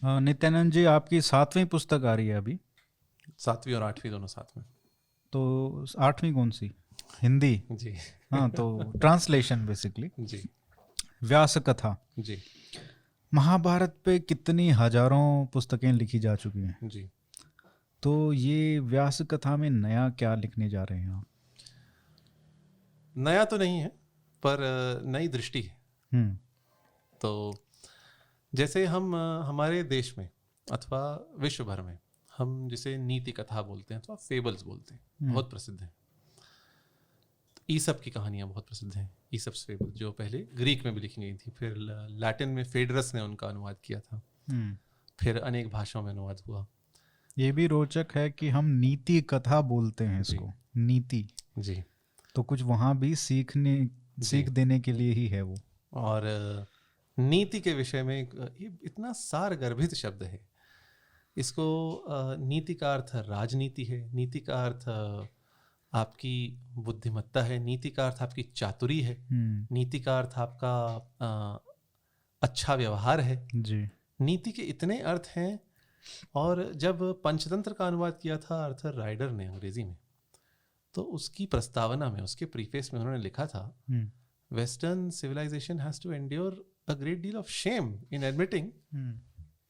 नित्यानंद जी, आपकी 7वीं पुस्तक आ रही है अभी। 7वीं और 8वीं दोनों साथ में। तो 8वीं कौन सी? हिंदी? जी। हाँ, तो ट्रांसलेशन बेसिकली। जी। व्यास कथा। जी। महाभारत पे कितनी हजारों पुस्तकें लिखी जा चुकी हैं। जी। तो ये व्यास कथा में नया क्या लिखने जा रहे हैं आप? नया तो नहीं है, पर नई दृष्टि है। हम्म। तो जैसे हम हमारे देश में अथवा विश्व भर में हम जिसे नीति कथा बोलते हैं अथवा फेबल्स बोलते हैं, हम्म। बहुत प्रसिद्ध हैं। ईसप की कहानियां बहुत प्रसिद्ध हैं। ईसप्स फेबल जो पहले ग्रीक में भी लिखी गई थी, फिर लैटिन में फेडरस ने उनका अनुवाद किया था, हम्म। फिर अनेक भाषाओं में अनुवाद हुआ। ये भी रोचक है कि हम नीति कथा बोलते हैं जी। इसको, नीति। जी। तो कुछ वहाँ भी सीख जी। देने के लिए ही है वो। और नीति के विषय में ये इतना सारगर्भित शब्द है। इसको नीति का अर्थ राजनीति है, नीति का अर्थ आपकी बुद्धिमत्ता है, नीति का अर्थ आपकी चातुरी है, नीति का अर्थ आपका अच्छा व्यवहार है। जी। नीति के इतने अर्थ हैं। और जब पंचतंत्र का अनुवाद किया था आर्थर राइडर ने अंग्रेजी में, तो उसकी प्रस्तावना में, उसके प्रीफेस में उन्होंने लिखा था, western civilisation has to endure a great deal of shame in admitting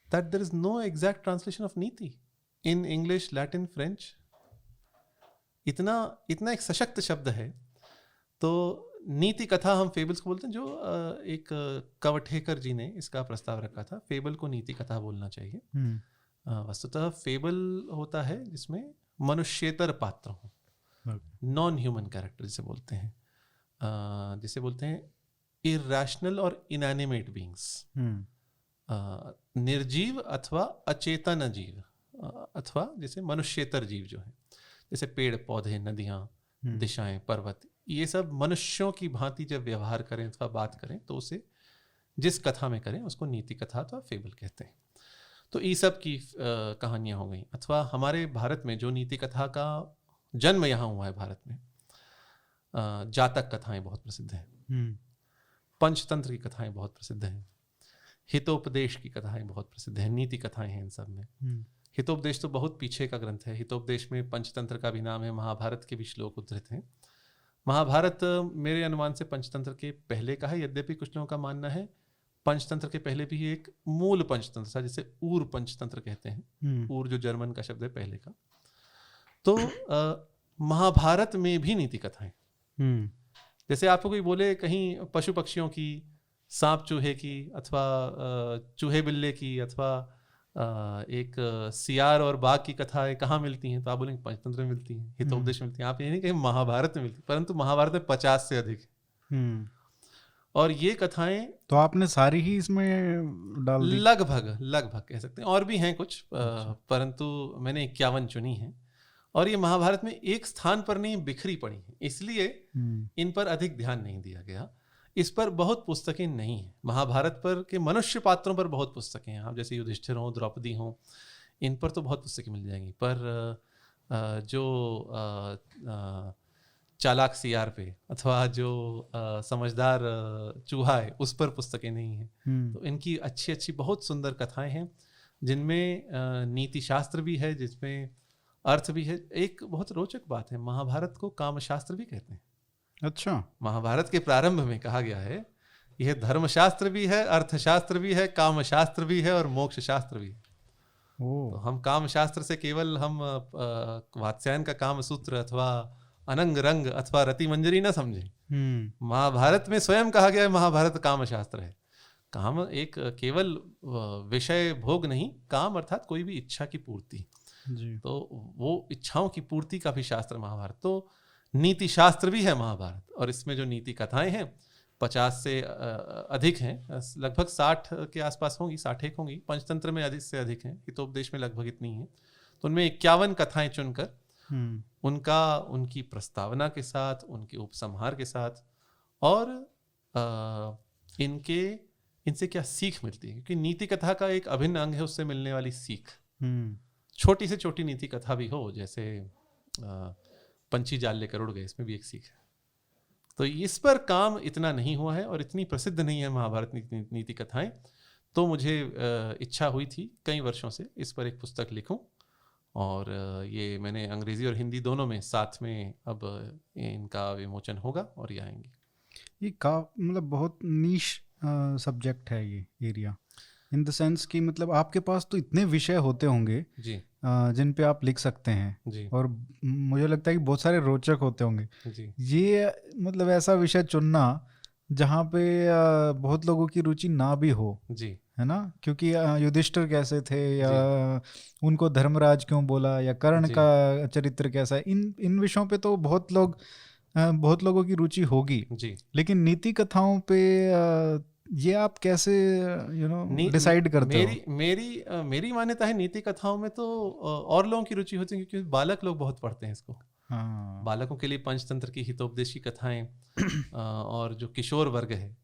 that there is no exact translation of niti in English, Latin, French. इतना इतना एक सशक्त शब्द है। तो नीति कथा हम फेबल्स को बोलते हैं, जो एक कवठेकर जी ने इसका प्रस्ताव रखा था, फेबल को नीति कथा बोलना चाहिए। वस्तुतः फेबल होता है जिसमें मनुष्येतर पात्र हो, नॉन ह्यूमन कैरेक्टर जिसे बोलते हैं, जिसे बोलते हैं इरैशनल और इनएनिमेट बीइंग्स, निर्जीव अथवा अचेतन जीव, अथवा जैसे मनुष्येतर जीव जो है, जैसे पेड़ पौधे, नदियाँ, दिशाएं, पर्वत, ये सब मनुष्यों की भांति जब व्यवहार करें अथवा बात करें तो उसे जिस कथा में करें उसको नीति कथा अथवा फेबल कहते हैं। तो ये सब की कहानियां हो गई। अथवा हमारे भारत में जो नीति कथा का जन्म यहाँ हुआ है, भारत में जातक कथाएं बहुत प्रसिद्ध हैं, पंचतंत्र की कथाएं बहुत प्रसिद्ध हैं, हितोपदेश की कथाएं बहुत प्रसिद्ध हैं, नीति कथाएं हैं इन सब में। हितोपदेश तो बहुत पीछे का ग्रंथ है। हितोपदेश में पंचतंत्र का भी नाम है, महाभारत के भी श्लोक उद्धृत हैं। महाभारत मेरे अनुमान से पंचतंत्र के पहले का है, यद्यपि कुछ लोगों का मानना है पंचतंत्र के पहले भी एक मूल पंचतंत्र था, जिसे ऊर पंचतंत्र कहते हैं। ऊर जो जर्मन का शब्द है पहले का। तो महाभारत में भी नीति कथाएं, जैसे आपको कोई बोले कहीं पशु पक्षियों की, सांप चूहे की, अथवा चूहे बिल्ले की, अथवा एक सियार और बाघ की कथाएं कहाँ मिलती हैं, तो आप बोलेंगे पंचतंत्र में मिलती हैं, हितोपदेश में मिलती हैं। आप ये नहीं कहें महाभारत में मिलती, परंतु महाभारत में 50 से अधिक है। और ये कथाएं तो आपने सारी ही इसमें डाल दी? लगभग कह सकते हैं, और भी हैं कुछ, परंतु मैंने 51 चुनी है। और ये महाभारत में एक स्थान पर नहीं बिखरी पड़ी है, इसलिए इन पर अधिक ध्यान नहीं दिया गया। इस पर बहुत पुस्तकें नहीं हैं। महाभारत पर के मनुष्य पात्रों पर बहुत पुस्तकें हैं। आप जैसे युधिष्ठिर हों, द्रौपदी हों, इन पर तो बहुत पुस्तकें मिल जाएंगी, पर जो चालाक सियार पे अथवा जो समझदार चूहा है उस पर पुस्तकें नहीं हैं। तो इनकी अच्छी अच्छी बहुत सुंदर कथाएं हैं, जिनमें नीति शास्त्र भी है, जिसमें अर्थ भी है। एक बहुत रोचक बात है, महाभारत को कामशास्त्र भी कहते हैं। अच्छा। महाभारत के प्रारंभ में कहा गया है यह धर्मशास्त्र भी है, अर्थशास्त्र भी है, कामशास्त्र भी है और मोक्ष शास्त्र भी है। तो हम कामशास्त्र से केवल हम वात्स्यायन का काम सूत्र अथवा अनंग रंग अथवा रति मंजरी न समझें। महाभारत में स्वयं कहा गया है महाभारत कामशास्त्र है। काम एक केवल विषय भोग नहीं, काम अर्थात कोई भी इच्छा की पूर्ति जी। तो वो इच्छाओं की पूर्ति का भी शास्त्र महाभारत। तो नीति शास्त्र भी है महाभारत, और इसमें जो नीति कथाएं हैं 50 से अधिक हैं, लगभग 60 के आसपास होंगी, 61 होंगी। पंचतंत्र में अधिक से अधिक हैं, हितोपदेश में लगभग इतनी हैं। तो उनमें 51 कथाएं चुनकर उनकी प्रस्तावना के साथ, उनके उपसंहार के साथ, और इनसे क्या सीख मिलती है, क्योंकि नीति कथा का एक अभिन्न अंग है उससे मिलने वाली सीख। छोटी से छोटी नीति कथा भी हो, जैसे पंछी जाल लेकर उड़ गए, इसमें भी एक सीख है। तो इस पर काम इतना नहीं हुआ है और इतनी प्रसिद्ध नहीं है महाभारत नीति कथाएं। तो मुझे इच्छा हुई थी कई वर्षों से इस पर एक पुस्तक लिखूं, और ये मैंने अंग्रेजी और हिंदी दोनों में साथ में अब इनका विमोचन होगा और ये आएंगी। ये का मतलब बहुत नीश सब्जेक्ट है ये एरिया, इन द सेंस कि मतलब आपके पास तो इतने विषय होते होंगे जी जिन पे आप लिख सकते हैं, जी और मुझे लगता है कि बहुत सारे रोचक होते होंगे। जी ये मतलब ऐसा विषय चुनना जहाँ पे बहुत लोगों की रुचि ना भी हो, जी है ना, क्योंकि युधिष्ठिर कैसे थे, या जी उनको धर्मराज क्यों बोला, या कर्ण जी का चरित्र कैसा है, इन इन विषयों पे तो बहुत लोगों की रुचि होगी। जी। लेकिन नीति कथाओं पे ये आप कैसे डिसाइड करते हो? मेरी मेरी मेरी मान्यता है नीति कथाओं में तो और लोगों की रुचि होती है, क्योंकि बालक लोग बहुत पढ़ते हैं इसको। हाँ। बालकों के लिए पंचतंत्र की हितोपदेश की कथाएं और जो किशोर वर्ग है,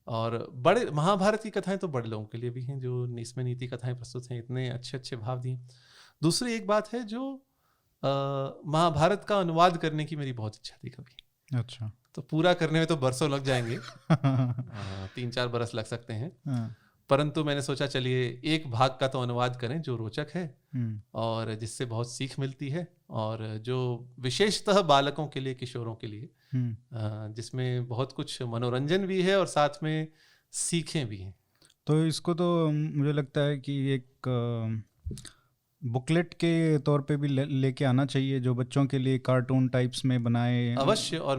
और बड़े महाभारत की कथाएं तो बड़े लोगों के लिए भी हैं, जो इसमें नीति कथाएं प्रस्तुत हैं, इतने अच्छे अच्छे भाव दिए। दूसरी एक बात है, जो महाभारत का अनुवाद करने की मेरी बहुत इच्छा थी कभी। अच्छा। तो पूरा करने में तो बरसों लग जाएंगे, 3-4 बरस लग सकते हैं, हाँ। परंतु मैंने सोचा चलिए एक भाग का तो अनुवाद करें जो रोचक है और जिससे बहुत सीख मिलती है, और जो विशेषतः बालकों के लिए, किशोरों के लिए, जिसमें बहुत कुछ मनोरंजन भी है और साथ में सीखें भी हैं। तो इसको तो मुझे लगता है कि एक बुकलेट के तौर पे भी लेके आना चाहिए, जो बच्चों के लिए कार्टून टाइप्स में बनाए। अवश्य, और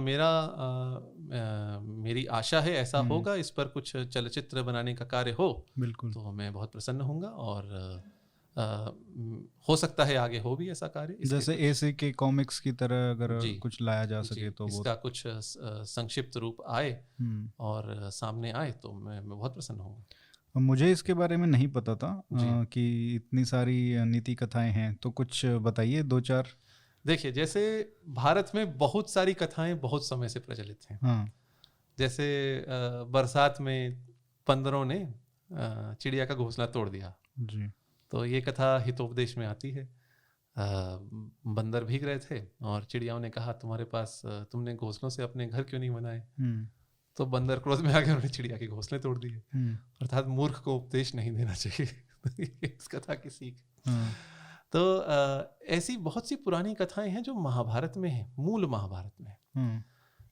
मेरी आशा है ऐसा होगा, इस पर कुछ चलचित्र बनाने का कार्य हो बिल्कुल, तो मैं बहुत प्रसन्न होऊंगा, और हो सकता है आगे हो भी ऐसा कार्य। जैसे एसी के कॉमिक्स की तरह अगर कुछ लाया जा सके तो इसका कुछ संक्षिप्त रूप आए और सामने आए तो मैं बहुत प्रसन्न हूँ। मुझे इसके बारे में नहीं पता था कि इतनी सारी नीति कथाएं हैं, तो कुछ बताइए 2-4। देखिए, जैसे भारत में बहुत सारी कथाएं बहुत समय से प्रचलित हैं। हाँ। जैसे बरसात में बंदरों ने चिड़िया का घोंसला तोड़ दिया जी, तो ये कथा हितोपदेश में आती है। बंदर भीग रहे थे और चिड़ियाओं ने कहा, तुम्हारे पास तुमने घोंसलों से अपने घर क्यों नहीं बनाए? तो बंदर क्रोध में आके उन्होंने चिड़िया के घोंसले तोड़ दिए। अर्थात मूर्ख को उपदेश नहीं देना चाहिए। इस कथा की सीख। तो ऐसी बहुत सी पुरानी कथाएं हैं जो महाभारत में है, मूल महाभारत में।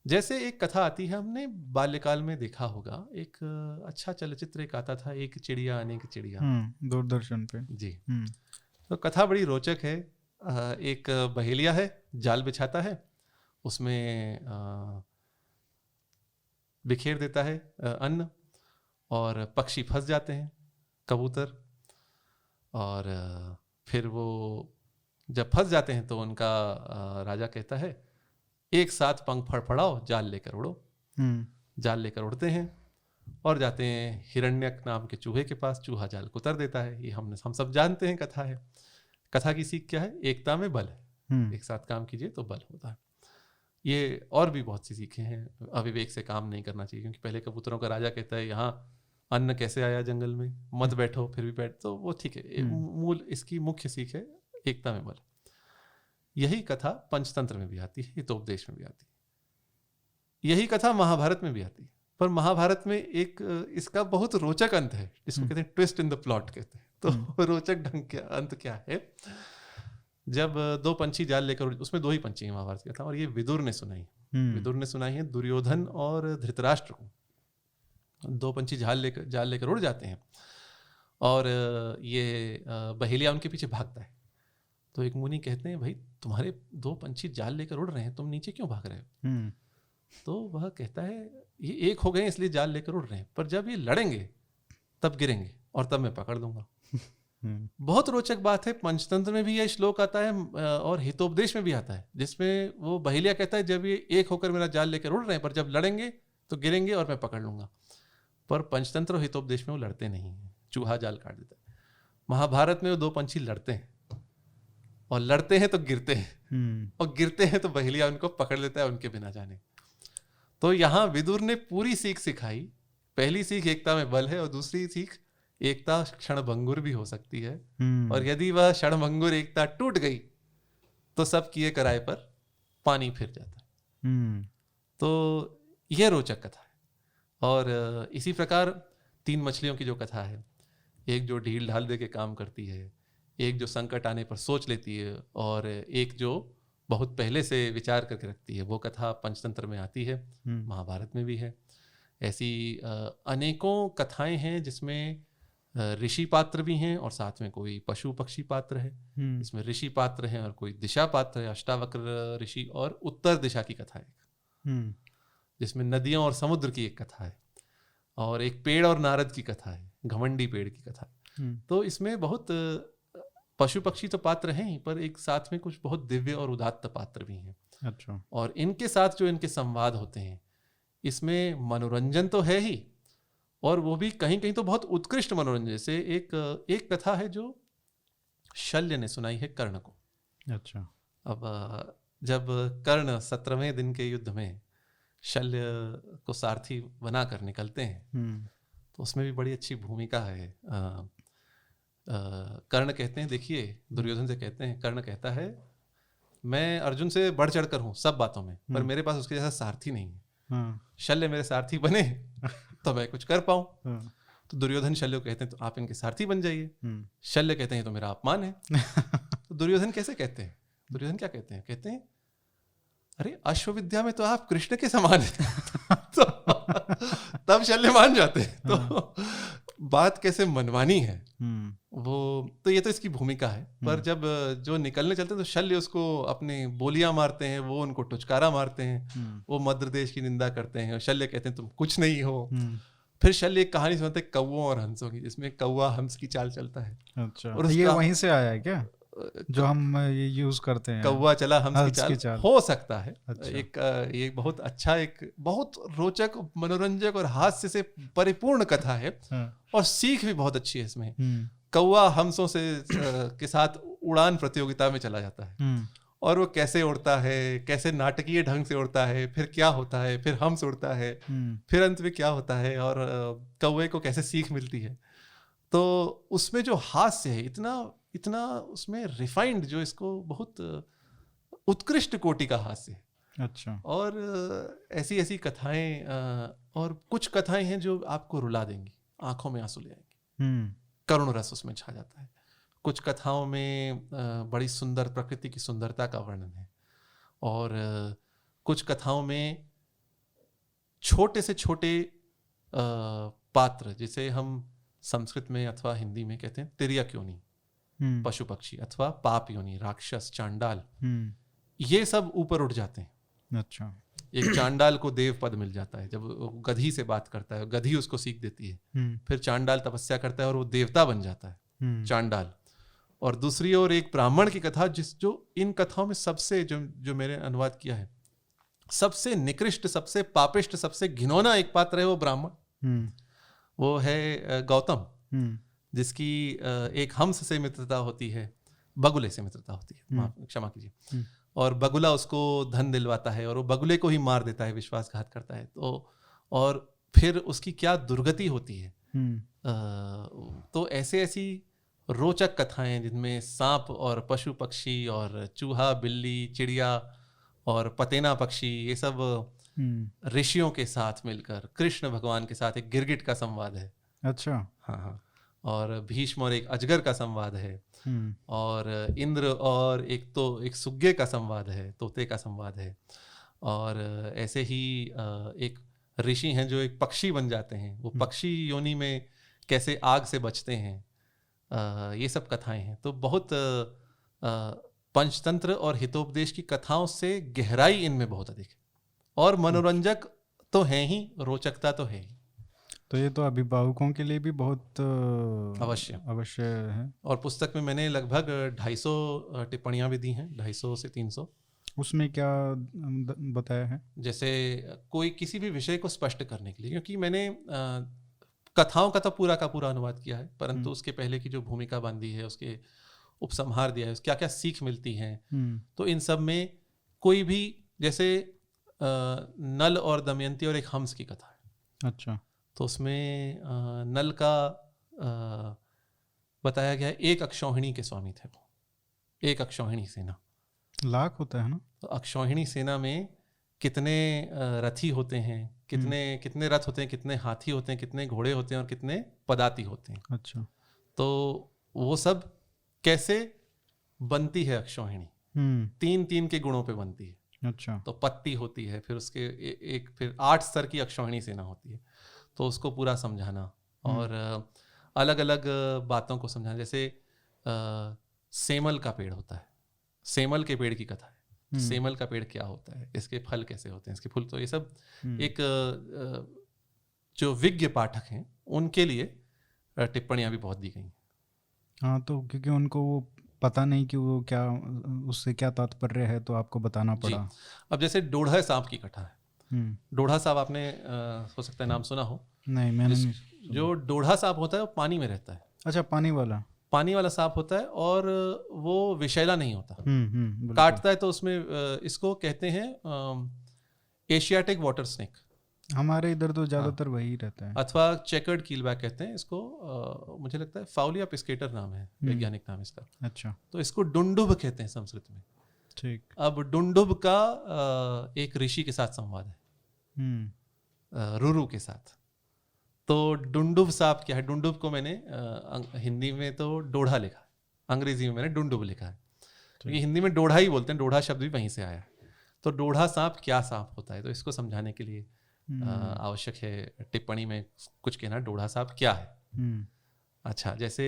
जैसे एक कथा आती है, हमने बाल्यकाल में देखा होगा, एक अच्छा चलचित्र एक आता था, एक चिड़िया अनेक चिड़िया, दूरदर्शन पे। जी। तो कथा बड़ी रोचक है। एक बहेलिया है, जाल बिछाता है, उसमें बिखेर देता है अन्न, और पक्षी फंस जाते हैं, कबूतर, और फिर वो जब फंस जाते हैं तो उनका राजा कहता है, एक साथ पंख फड़फड़ाओ, जाल लेकर उड़ो। जाल लेकर उड़ते हैं और जाते हैं हिरण्यक नाम के चूहे के पास। चूहा जाल को उतर देता है। ये हम सब जानते हैं, कथा है। कथा की सीख क्या है? एकता में बल है, एक साथ काम कीजिए तो बल होता है। ये और भी बहुत सी सीखें हैं। अविवेक से काम नहीं करना चाहिए, क्योंकि पहले कबूतरों का राजा कहता है, यहाँ अन्न कैसे आया जंगल में, मत बैठो, फिर भी बैठ, तो वो ठीक है। मूल इसकी मुख्य सीख है एकता में बल। यही कथा पंचतंत्र में भी आती है, हितोपदेश में भी आती है, यही कथा महाभारत में भी आती है। पर महाभारत में एक इसका बहुत रोचक अंत है, जिसको कहते हैं ट्विस्ट इन द प्लॉट कहते हैं। तो रोचक ढंग के अंत क्या है? जब दो पंछी जाल लेकर, उसमें दो ही पंछी हैं महाभारत की कथा, और ये विदुर ने सुनाई। विदुर ने सुनाई है दुर्योधन और धृतराष्ट्र को। दो पंछी जाल लेकर उड़ जाते हैं, और ये बहेलिया उनके पीछे भागता है। तो एक मुनि कहते हैं, भाई तुम्हारे दो पंछी जाल लेकर उड़ रहे हैं, तुम नीचे क्यों भाग रहे हो? तो वह कहता है, ये एक हो गए इसलिए जाल लेकर उड़ रहे हैं, पर जब ये लड़ेंगे तब गिरेंगे और तब मैं पकड़ दूंगा। बहुत रोचक बात है। पंचतंत्र में भी यह श्लोक आता है और हितोपदेश में भी आता है, जिसमें वो बहेलिया कहता है, जब ये एक होकर मेरा जाल लेकर उड़ रहे हैं, पर जब लड़ेंगे तो गिरेंगे और मैं पकड़ लूंगा। पर पंचतंत्र और हितोपदेश में वो लड़ते नहीं हैं, चूहा जाल काट देता है। महाभारत में वो दो पंछी लड़ते हैं, और लड़ते हैं तो गिरते हैं, और गिरते हैं तो बहेलिया उनको पकड़ लेता है उनके बिना जाने। तो यहाँ विदुर ने पूरी सीख सिखाई। पहली सीख एकता में बल है, और दूसरी सीख एकता क्षणभंगुर भी हो सकती है, और यदि वह क्षणभंगुर एकता टूट गई तो सब किए कराए पर पानी फिर जाता है। तो यह रोचक कथा है। और इसी प्रकार तीन मछलियों की जो कथा है, एक जो ढील ढाल दे के काम करती है, एक जो संकट आने पर सोच लेती है, और एक जो बहुत पहले से विचार करके रखती है। वो कथा पंचतंत्र में आती है, महाभारत में भी है। ऐसी अनेकों कथाएं हैं जिसमें ऋषि पात्र भी हैं और साथ में कोई पशु पक्षी पात्र है। इसमें ऋषि पात्र हैं और कोई दिशा पात्र है। अष्टावक्र ऋषि और उत्तर दिशा की कथा है, जिसमें नदियों और समुद्र की एक कथा है, और एक पेड़ और नारद की कथा है, घमंडी पेड़ की कथा है। तो इसमें बहुत पशु पक्षी तो पात्र हैं ही, पर एक साथ में कुछ बहुत दिव्य और उदात्त पात्र भी हैं। अच्छा। और इनके साथ जो इनके संवाद होते हैं, इसमें मनोरंजन तो है ही, और वो भी कहीं कहीं तो बहुत उत्कृष्ट मनोरंजन। जैसे एक कथा है जो शल्य ने सुनाई है कर्ण को। अच्छा। अब जब कर्ण 17वें दिन के युद्ध में शल्य को सारथी बना कर निकलते हैं, तो उसमें भी बड़ी अच्छी भूमिका है। कर्ण कहते हैं, देखिए दुर्योधन से कहते हैं, कर्ण कहता है मैं अर्जुन से बढ़ चढ़ कर हूँ सब बातों में, पर मेरे पास उसके जैसा सारथी नहीं है। शल्य मेरे सारथी बने तो मैं कुछ कर पाऊं। तो दुर्योधन शल्य को कहते हैं तो आप इनके सारथी बन जाइए। शल्य कहते हैं तो मेरा अपमान है। तो दुर्योधन कैसे कहते हैं? दुर्योधन क्या कहते हैं? कहते हैं अरे अश्व विद्या में तो आप कृष्ण के समान हैं। तो तब शल्य मान जाते हैं। तो बात कैसे मनवानी है वो, तो ये तो इसकी भूमिका है। पर जब जो निकलने चलते हैं तो शल्य उसको अपने बोलियां मारते हैं, वो उनको टुचकारा मारते हैं, वो मद्र देश की निंदा करते हैं। शल्य कहते हैं तुम कुछ नहीं हो। फिर शल्य एक कहानी सुनाते हैं कौवों और हंसों की, जिसमें कौवा हंस की चाल चलता है। अच्छा। और ये वहीं से आया है क्या जो हम ये यूज करते हैं? कौवा चला हंस की चाल हो सकता है। अच्छा। एक बहुत अच्छा, एक बहुत रोचक, मनोरंजक और हास्य से परिपूर्ण कथा है। और सीख भी बहुत अच्छी है इसमें। कौवा हंसों से के साथ उड़ान प्रतियोगिता में चला जाता है, और वो कैसे उड़ता है, कैसे नाटकीय ढंग से उड़ता है, फिर क्या होता है, फिर हंस उड़ता है, फिर अंत में क्या होता है, और कौवे को कैसे सीख मिलती है। तो उसमें जो हास्य है इतना उसमें रिफाइंड, जो इसको बहुत उत्कृष्ट कोटि का हास्य है। अच्छा। और ऐसी ऐसी कथाएं, और कुछ कथाएं हैं जो आपको रुला देंगी, आंखों में आंसू ले आएंगी, करुण रस उसमें छा जाता है। कुछ कथाओं में बड़ी सुंदर प्रकृति की सुंदरता का वर्णन है, और कुछ कथाओं में छोटे से छोटे पात्र, जिसे हम संस्कृत में अथवा हिंदी में कहते हैं तिर्यक योनि, पशु पक्षी, अथवा पाप योनि, राक्षस, चांडाल, ये सब ऊपर उठ जाते हैं। अच्छा। एक चांडाल को देव पद मिल जाता है जब वो गधी से बात करता है, गधी उसको सीख देती है। फिर चांडाल तपस्या करता है और वो देवता बन जाता है, चांडाल। और दूसरी ओर एक ब्राह्मण की कथा, जो इन कथाओं में सबसे, जो मैंने अनुवाद किया है, सबसे निकृष्ट, सबसे पापिष्ट, सबसे घिनौना एक पात्र है वो ब्राह्मण। वो है गौतम, जिसकी एक हंस से मित्रता होती है, बगुले से मित्रता होती है, क्षमा कीजिए। और बगुला उसको धन दिलवाता है और वो बगुले को ही मार देता है, विश्वासघात करता है। तो और फिर उसकी क्या दुर्गति होती है। तो ऐसी रोचक कथाएं जिनमें सांप और पशु पक्षी और चूहा, बिल्ली, चिड़िया और पतेना पक्षी, ये सब ऋषियों के साथ मिलकर कृष्ण भगवान के साथ एक गिरगिट का संवाद है। अच्छा। हाँ। और भीष्म और एक अजगर का संवाद है, और इंद्र और एक सुग्गे का संवाद है, तोते का संवाद है। और ऐसे ही एक ऋषि हैं जो एक पक्षी बन जाते हैं, वो पक्षी योनि में कैसे आग से बचते हैं, ये सब कथाएं हैं। तो बहुत पंचतंत्र और हितोपदेश की कथाओं से गहराई इनमें बहुत अधिक है, और मनोरंजक तो है ही, रोचकता तो है ही। तो ये तो अभिभावकों के लिए भी बहुत अवश्य है। और पुस्तक में मैंने लगभग 250 टिप्पणियां भी दी हैं, 250 से 300। उसमें क्या बताया है? जैसे कोई किसी भी विषय को स्पष्ट करने के लिए, क्योंकि मैंने कथाओं का तो पूरा का पूरा अनुवाद किया है, परंतु उसके पहले की जो भूमिका बांधी है, उसके उपसंहार दिया है, क्या क्या सीख मिलती है। तो इन सब में कोई भी, जैसे नल और दमयंती और एक हंस की कथा है। अच्छा। तो उसमें नल का बताया गया है, एक अक्षौहिणी के स्वामी थे वो, एक अक्षौहिणी सेना। लाख होता है ना? तो अक्षौहिणी सेना में कितने रथी होते हैं, कितने रथ होते हैं, कितने हाथी होते हैं, कितने घोड़े होते हैं और कितने पदाती होते हैं। अच्छा। तो वो सब कैसे बनती है अक्षौहिणी, 3 के गुणों पे बनती है। अच्छा। तो पत्ती होती है, फिर उसके एक फिर 8 स्तर की अक्षौहिणी सेना होती है, तो उसको पूरा समझाना और अलग अलग बातों को समझाना। जैसे सेमल का पेड़ होता है, सेमल के पेड़ की कथा है, तो सेमल का पेड़ क्या होता है, इसके फल कैसे होते हैं, इसके फूल, तो ये सब एक जो विज्ञ पाठक हैं उनके लिए टिप्पणियां भी बहुत दी गई। हाँ, तो क्योंकि उनको वो पता नहीं कि वो क्या, उससे क्या तात्पर्य है, तो आपको बताना पड़ा। अब जैसे डोढ़ा सांप की कथा है। डोढ़ा सांप आपने हो सकता है नाम सुना हो। नहीं, मैंने नहीं सुना। जो डोढ़ा सांप होता है वो पानी में रहता है। अच्छा, पानी वाला सांप होता है और वो विषैला नहीं होता। काटता है तो उसमें इसको कहते हैं एशियाटिक वाटर स्नेक। हमारे इधर तो ज्यादातर वही रहता है। अथवा चेकर्ड कीलबैक कहते हैं इसको। मुझे लगता है फाउलिया पिस्केटर नाम है, वैज्ञानिक नाम इसका। अच्छा। तो इसको डुंडुब कहते हैं संस्कृत में। ठीक। अब डुंडुब का एक ऋषि के साथ संवाद है, रुरु के साथ। तो डुंडुब सांप क्या है? डुंडुब को मैंने हिंदी में तो डोढ़ा लिखा है, अंग्रेजी में मैंने डुंडुब लिखा है, क्योंकि हिंदी में डोढ़ा ही बोलते हैं, डोढ़ा शब्द भी वहीं से आया है। तो डोढ़ा सांप क्या सांप होता है, तो इसको समझाने के लिए आवश्यक है टिप्पणी में कुछ कहना, डोढ़ा सांप क्या है। अच्छा, जैसे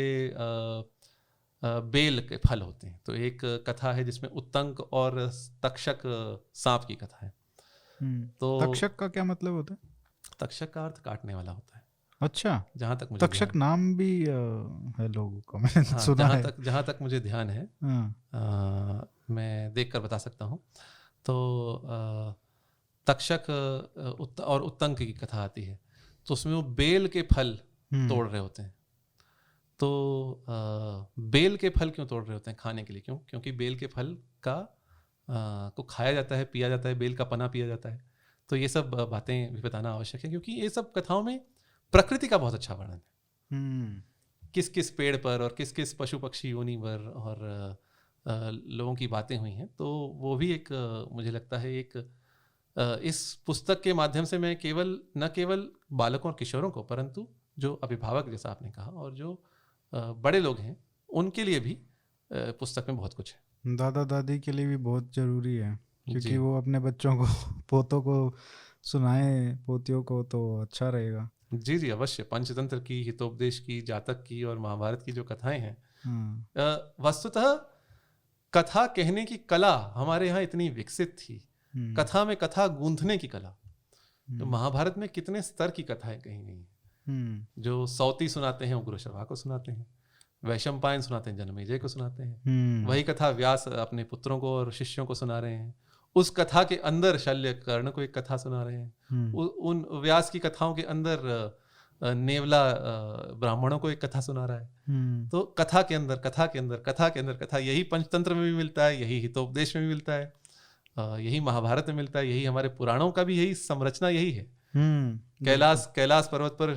बेल के फल होते हैं, तो एक कथा है जिसमें उत्तंक और तक्षक सांप की कथा है। तो तक्षक का क्या मतलब होता है? तक्षक का अर्थ काटने वाला होता है। अच्छा, जहां तक मुझे तक्षक नाम भी है लोगों का, मैंने सुना है। जहां तक मुझे ध्यान है, मैं देखकर बता सकता हूँ। तो तक्षक और उत्तंक की कथा आती है, तो उसमें वो बेल के फल तोड़ रहे होते हैं। तो बेल के फल क्यों तोड़ रहे होते हैं? खाने के लिए। क्यों? क्योंकि बेल के फल का को खाया जाता है, पिया जाता है, बेल का पना पिया जाता है। तो ये सब बातें भी बताना आवश्यक है, क्योंकि ये सब कथाओं में प्रकृति का बहुत अच्छा वर्णन है। किस किस पेड़ पर और किस किस पशु पक्षी योनि पर और लोगों की बातें हुई हैं। तो वो भी एक मुझे लगता है एक इस पुस्तक के माध्यम से मैं न केवल बालकों और किशोरों को, परंतु जो अभिभावक, जैसा आपने कहा, और जो बड़े लोग हैं उनके लिए भी पुस्तक में बहुत कुछ है। दादा दादी के लिए भी बहुत जरूरी है, क्योंकि वो अपने बच्चों को, पोतों को सुनाए, पोतियों को, तो अच्छा रहेगा। जी जी, अवश्य। पंचतंत्र की, हितोपदेश की, जातक की और महाभारत की जो कथाएं हैं, वस्तुतः कथा कहने की कला हमारे यहाँ इतनी विकसित थी। कथा में कथा गूंथने की कला, तो महाभारत में कितने स्तर की कथाएं कही गई हैं। जो सौती सुनाते हैं उग्रश्रवा को सुनाते हैं, वैशंपायन सुनाते हैं जनमेजय को सुनाते हैं, वही कथा व्यास अपने पुत्रों को और शिष्यों को सुना रहे हैं। उस कथा के अंदर शल्य कर्ण को एक कथा सुना रहे हैं। उन व्यास की कथाओं के अंदर नेवला ब्राह्मणों को एक कथा सुना रहा है। तो कथा के अंदर कथा के अंदर कथा के अंदर कथा, यही पंचतंत्र में भी मिलता है, यही हितोपदेश में भी मिलता है, यही महाभारत में मिलता है, यही हमारे पुराणों का भी यही संरचना यही है। कैलाश पर्वत पर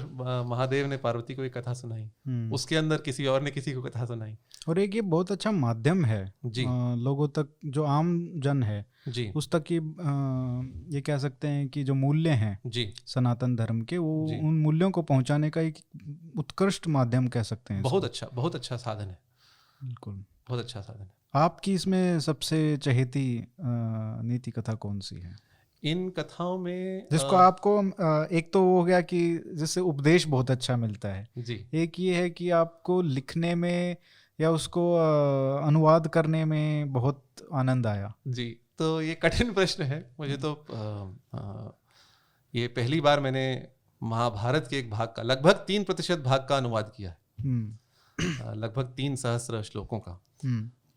महादेव ने पार्वती को एक कथा सुनाई, उसके अंदर किसी और ने किसी को कथा सुनाई। और एक ये बहुत अच्छा माध्यम है जी, लोगों तक, जो आम जन है जी, उस तक की ये कह सकते हैं कि जो मूल्य हैं जी सनातन धर्म के, वो उन मूल्यों को पहुंचाने का एक उत्कृष्ट माध्यम कह सकते हैं। बहुत अच्छा साधन है। बिल्कुल, बहुत अच्छा साधन है। आपकी इसमें सबसे चहेती नीति कथा कौन सी है इन कथाओं में? जिसको आपको एक तो वो हो गया कि जिससे उपदेश बहुत अच्छा मिलता है जी, एक ये है कि आपको लिखने में या उसको अनुवाद करने में बहुत आनंद आया। जी, तो ये कठिन प्रश्न है मुझे। तो ये पहली बार मैंने महाभारत के एक भाग का, लगभग 3% भाग का अनुवाद किया है, लगभग 3,000 श्लोकों का।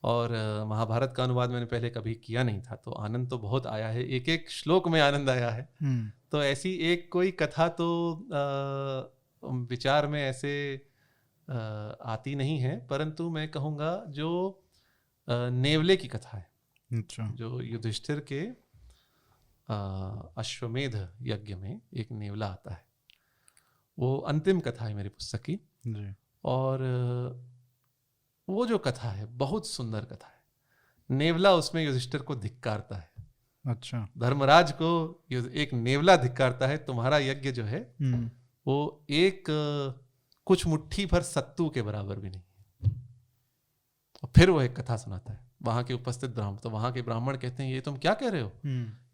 और महाभारत का अनुवाद मैंने पहले कभी किया नहीं था, तो आनंद तो बहुत आया है, एक एक श्लोक में आनंद आया है। तो ऐसी एक कोई कथा तो विचार में ऐसे आती नहीं है, परंतु मैं कहूँगा जो नेवले की कथा है। अच्छा। जो युधिष्ठिर के अश्वमेध यज्ञ में एक नेवला आता है, वो अंतिम कथा है मेरी पुस्तक की जी। और वो जो कथा है बहुत सुंदर कथा है। नेवला उसमें युधिष्ठिर को धिक्कारता है। अच्छा। धर्मराज को एक नेवला धिक्कारता है, तुम्हारा यज्ञ जो है वो एक कुछ मुट्ठी भर सत्तू के बराबर भी नहीं है। और फिर वो एक कथा सुनाता है वहां के उपस्थित ब्राह्मण। तो वहां के ब्राह्मण कहते हैं ये तुम क्या कह रहे हो,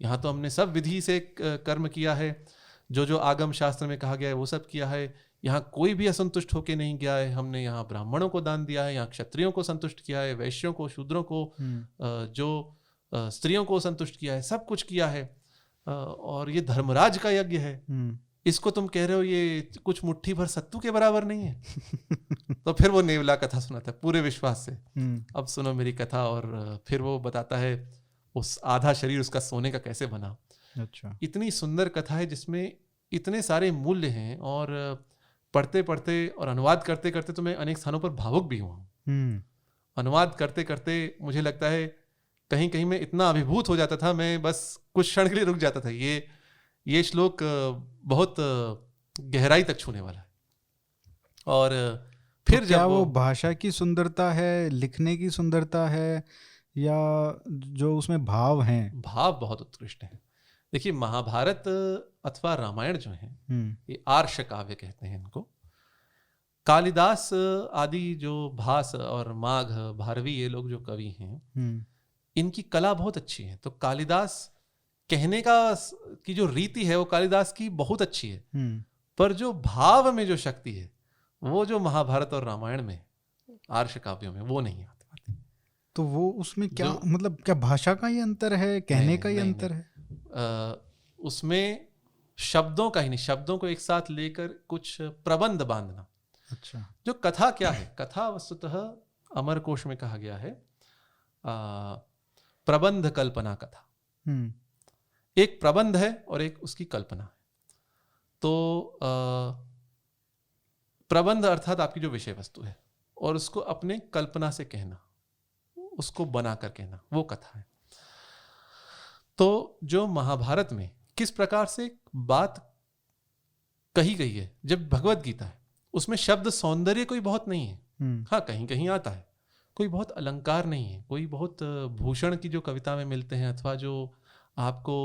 यहाँ तो हमने सब विधि से कर्म किया है, जो जो आगम शास्त्र में कहा गया है वो सब किया है, यहाँ कोई भी असंतुष्ट होके नहीं गया है, हमने यहाँ ब्राह्मणों को दान दिया है, यहाँ क्षत्रियों को संतुष्ट किया है, वैश्यों को, शूद्रों को, जो स्त्रियों को संतुष्ट किया है, सब कुछ किया है, और ये धर्मराज का यज्ञ है, इसको तुम कह रहे हो ये कुछ मुट्ठी भर सत्तू के बराबर नहीं है। तो फिर वो नेवला कथा सुनाता है पूरे विश्वास से, अब सुनो मेरी कथा। और फिर वो बताता है उस आधा शरीर उसका सोने का कैसे बना। अच्छा, इतनी सुंदर कथा है जिसमें इतने सारे मूल्य हैं, और पढ़ते पढ़ते और अनुवाद करते करते तो मैं अनेक स्थानों पर भावुक भी हुआ हूँ। अनुवाद करते करते मुझे लगता है कहीं कहीं मैं इतना अभिभूत हो जाता था, मैं बस कुछ क्षण के लिए रुक जाता था। ये श्लोक बहुत गहराई तक छूने वाला है। और फिर तो क्या वो भाषा की सुंदरता है, लिखने की सुंदरता है, या जो उसमें भाव हैं? भाव बहुत उत्कृष्ट हैं। देखिए महाभारत अथवा रामायण जो है ये आर्ष काव्य कहते हैं इनको। कालिदास आदि जो भास और माघ, भारवी, ये लोग जो कवि हैं इनकी कला बहुत अच्छी है। तो कालिदास कहने की जो रीति है वो कालिदास की बहुत अच्छी है, पर जो भाव में जो शक्ति है वो जो महाभारत और रामायण में, आर्ष काव्यों में, वो नहीं आती। तो वो उसमें क्या मतलब, क्या भाषा का ही अंतर है, कहने का ही अंतर है? उसमें शब्दों का ही नहीं, शब्दों को एक साथ लेकर कुछ प्रबंध बांधना। अच्छा, जो कथा क्या है, कथा वस्तुतः अमरकोश में कहा गया है प्रबंध कल्पना कथा। एक प्रबंध है और एक उसकी कल्पना है। तो प्रबंध अर्थात आपकी जो विषय वस्तु है, और उसको अपने कल्पना से कहना, उसको बनाकर कहना, वो कथा है। तो जो महाभारत में किस प्रकार से बात कही गई है, जब भगवत गीता है उसमें शब्द सौंदर्य कोई बहुत नहीं है। हाँ कहीं कहीं आता है, कोई बहुत अलंकार नहीं है, कोई बहुत भूषण की जो कविता में मिलते हैं, अथवा जो आपको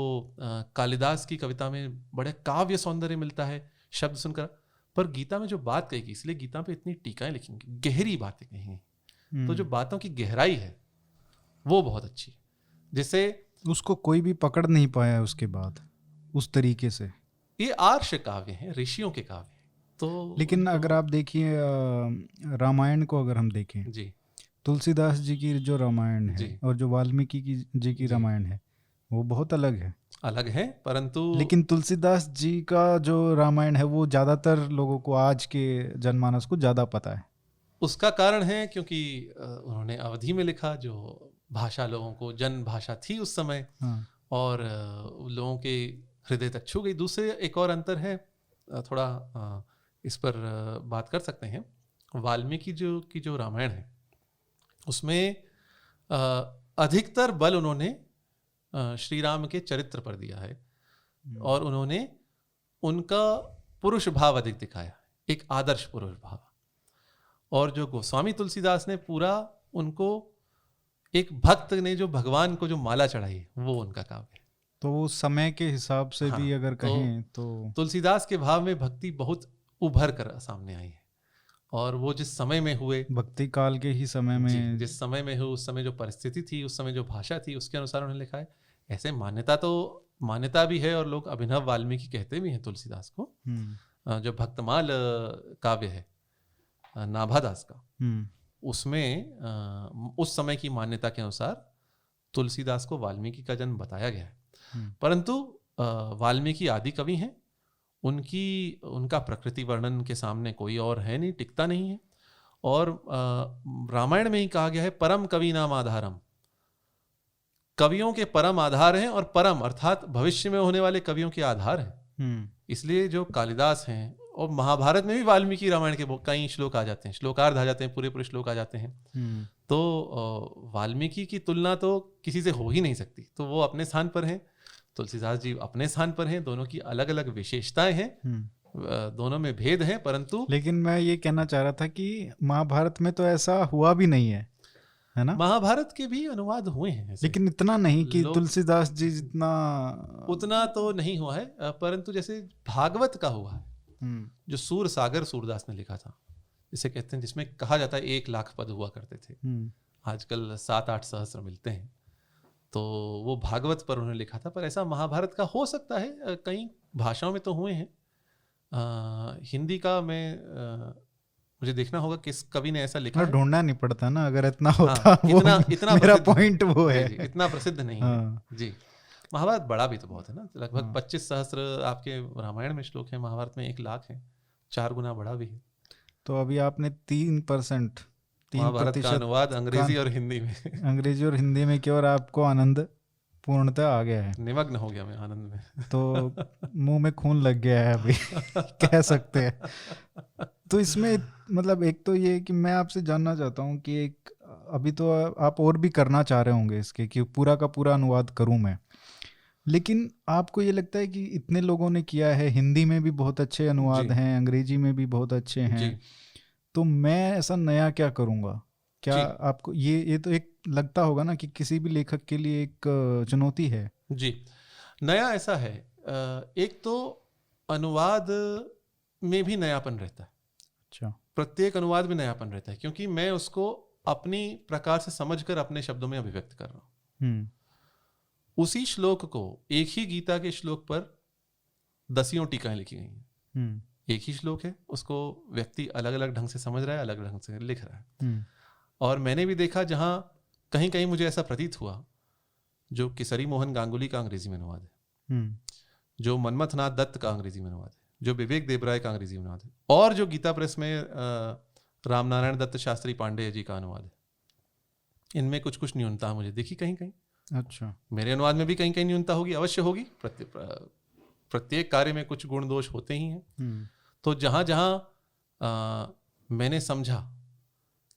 कालिदास की कविता में बड़े काव्य सौंदर्य मिलता है शब्द सुनकर। पर गीता में जो बात कही गई, इसलिए गीता पे इतनी टीकाएं लिखी, गहरी बातें कही। तो जो बातों की गहराई है वो बहुत अच्छी है, जिससे उसको कोई भी पकड़ नहीं पाया उसके बाद उस तरीके से। ये आर्ष काव्य हैं, ऋषियों के काव्य हैं। तो लेकिन अगर आप देखिए रामायण को अगर हम देखें जी, तुलसीदास जी की जो रामायण है और जो वाल्मीकि जी की रामायण है वो बहुत अलग है, परंतु लेकिन तुलसीदास जी का जो रामायण है वो ज़्यादातर लोगों को, आज के जनमानस को ज़्यादा पता है। उसका कारण है क्योंकि उन्होंने अवधि में लिखा, जो भाषा लोगों को जन भाषा थी उस समय। और लोगों के हृदय तक छू गई। दूसरे एक और अंतर है, थोड़ा इस पर बात कर सकते हैं। वाल्मीकि की जो रामायण है उसमें अधिकतर बल उन्होंने श्री राम के चरित्र पर दिया है, और उन्होंने उनका पुरुष भाव अधिक दिखाया, एक आदर्श पुरुष भाव। और जो गोस्वामी तुलसीदास ने पूरा उनको, एक भक्त ने जो भगवान को जो माला चढ़ाई, वो उनका काव्य है। तो वो समय के हिसाब से भी अगर कहें तो तुलसीदास के भाव में भक्ति बहुत उभर कर सामने आई है। और वो जिस समय में हुए, भक्ति काल के ही समय में, जिस समय में हुए, उस समय जो परिस्थिति थी, उस समय जो भाषा थी, उसके अनुसार उन्होंने लिखा है। ऐसे मान्यता भी है, और लोग अभिनव वाल्मीकि कहते भी हैं तुलसीदास को। जो भक्तमाल काव्य है नाभादास का, उसमें उस समय की मान्यता के अनुसार तुलसीदास को वाल्मीकि का जन्म बताया गया है। परंतु वाल्मीकि आदि कवि हैं, उनका प्रकृति वर्णन के सामने कोई और है नहीं, टिकता नहीं है। और रामायण में ही कहा गया है परम कवि नाम आधारम, कवियों के परम आधार हैं, और परम अर्थात भविष्य में होने वाले कवियों के आधार हैं। इसलिए जो कालिदास हैं, और महाभारत में भी वाल्मीकि रामायण के कई श्लोक आ जाते हैं, श्लोकार्ध आ जाते हैं, पूरे श्लोक आ जाते हैं। तो वाल्मीकि की तुलना तो किसी से हो ही नहीं सकती। तो वो अपने स्थान पर हैं, तुलसीदास जी अपने स्थान पर हैं। दोनों की अलग अलग विशेषताएं हैं, दोनों में भेद हैं। परंतु लेकिन मैं ये कहना चाह रहा था कि महाभारत में तो ऐसा हुआ भी नहीं है ना? महाभारत के भी अनुवाद हुए हैं, लेकिन इतना नहीं कि तुलसीदास जी जितना, उतना तो नहीं हुआ है। परंतु जैसे भागवत का हुआ है, जो सूरसागर सूरदास ने लिखा था, जिसे कहते हैं, जिसमें कहा जाता है 1 लाख पद हुआ करते थे, आजकल 7-8 सहस्र मिलते हैं। तो वो भागवत पर उन्होंने लिखा था, पर ऐसा महाभारत का हो सकता है, कई भाषाओं में तो हुए हैं। हिंदी का मुझे देखना होगा किस कवि ने ऐसा लिखा है। ढूंढना नहीं पड़ता ना, अगर इतना होता। इतना मेरा पॉइंट वो है, इतना प्रसिद्ध नहीं है जी। महाभारत बड़ा भी तो बहुत है ना, लगभग 25 सहस्र आपके रामायण में श्लोक है, महाभारत में 1 लाख है, 4 गुना बड़ा भी है। तो अभी आपने 3% महाभारत का अनुवाद अंग्रेजी और हिंदी में अंग्रेजी और हिंदी में किया, और आपको आनंद पूर्णतः आ गया है, निमग्न हो गया मैं आनंद में। तो मुंह में खून लग गया है अभी कह सकते हैं। तो इसमें मतलब एक तो ये कि मैं आपसे जानना चाहता हूँ कि एक अभी तो आप और भी करना चाह रहे होंगे इसके, कि पूरा का पूरा अनुवाद करूँ मैं, लेकिन आपको ये लगता है कि इतने लोगों ने किया है, हिंदी में भी बहुत अच्छे अनुवाद हैं, अंग्रेजी में भी बहुत अच्छे हैं, तो मैं ऐसा नया क्या करूँगा? क्या आपको ये तो एक लगता होगा ना कि किसी भी लेखक के लिए एक चुनौती है जी। नया ऐसा है, एक तो अनुवाद में भी नयापन रहता है। अच्छा। प्रत्येक अनुवाद में नयापन रहता है, क्योंकि मैं उसको अपनी प्रकार से समझकर अपने शब्दों में अभिव्यक्त कर रहा हूँ। उसी श्लोक को, एक ही गीता के श्लोक पर 10 टीकाएं लिखी गई हैं। एक ही श्लोक है, उसको व्यक्ति अलग अलग ढंग से समझ रहा है, अलग अलग ढंग से लिख रहा है। और मैंने भी देखा जहां कहीं कहीं मुझे ऐसा प्रतीत हुआ, जो किसरी मोहन गांगुली का अंग्रेजी में अनुवाद है, जो मनमथनाथ दत्त का अंग्रेजी में अनुवाद है, जो विवेक देबराय का अंग्रेजी में अनुवाद है, और जो गीता प्रेस में रामनारायण दत्त शास्त्री पांडे जी का अनुवाद है, इनमें कुछ कुछ न्यूनता मुझे दिखी कहीं कहीं। अच्छा। मेरे अनुवाद में भी कहीं कहीं न्यूनता होगी, अवश्य होगी, प्रत्येक कार्य में कुछ गुण दोष होते ही हैं। तो जहां जहां मैंने समझा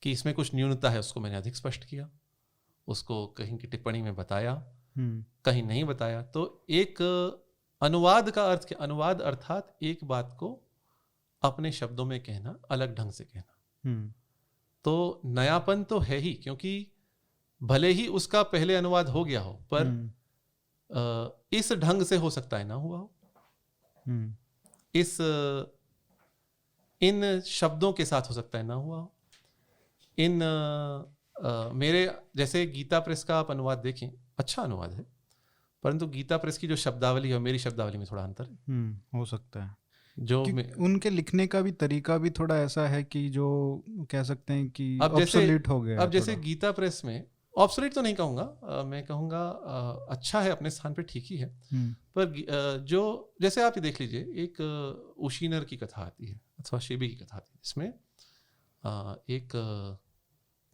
कि इसमें कुछ न्यूनता है, उसको मैंने अधिक स्पष्ट किया, उसको कहीं की टिप्पणी में बताया, कहीं नहीं बताया। तो एक अनुवाद का अर्थ क्या? अनुवाद अर्थात एक बात को अपने शब्दों में कहना, अलग ढंग से कहना। तो नयापन तो है ही, क्योंकि भले ही उसका पहले अनुवाद हो गया हो, पर इस ढंग से हो सकता है ना हुआ हो, इन शब्दों के साथ हो सकता है ना हुआ हो। मेरे जैसे गीता प्रेस का आप अनुवाद देखें, अच्छा अनुवाद है, परंतु गीता प्रेस की जो शब्दावली है, मेरी शब्दावली में थोड़ा अंतर है। हो सकता है, जो उनके लिखने का भी तरीका भी थोड़ा ऐसा है कि जो कह सकते हैं कि ऑब्सोलीट हो गया। अब जैसे गीता प्रेस में ऑब्सोलीट तो नहीं कहूँगा, मैं कहूँगा अच्छा है, अपने स्थान पे ठीक ही है, पर जो जैसे आप ये देख लीजिए, एक उशीनर की कथा आती है अथवा शेबी की कथा आती है, इसमें एक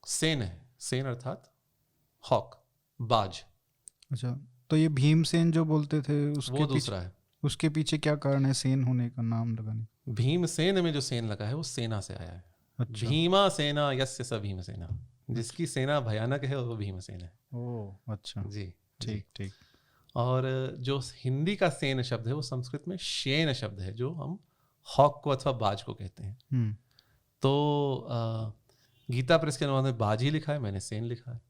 सेन है, सेन अर्थात हॉक, बाज। अच्छा, तो ये भीमसेन जो बोलते थे उसके वो दूसरा है। उसके पीछे क्या कारण है सेन होने का नाम लगाने? भीमसेन में जो सेन लगा है वो सेना से आया है। अच्छा। भीमा सेना यस्य स भीमसेना, जिसकी सेना भयानक है वो भीमसेन है। ओह अच्छा जी, ठीक ठीक। और जो हिंदी का सेन शब्द है वो संस्कृत में शेन शब्द है, जो हम हॉक को अथवा बाज को कहते हैं। तो गीता प्रेस के अनुवाद में बाज ही लिखा है, मैंने सेन लिखा है,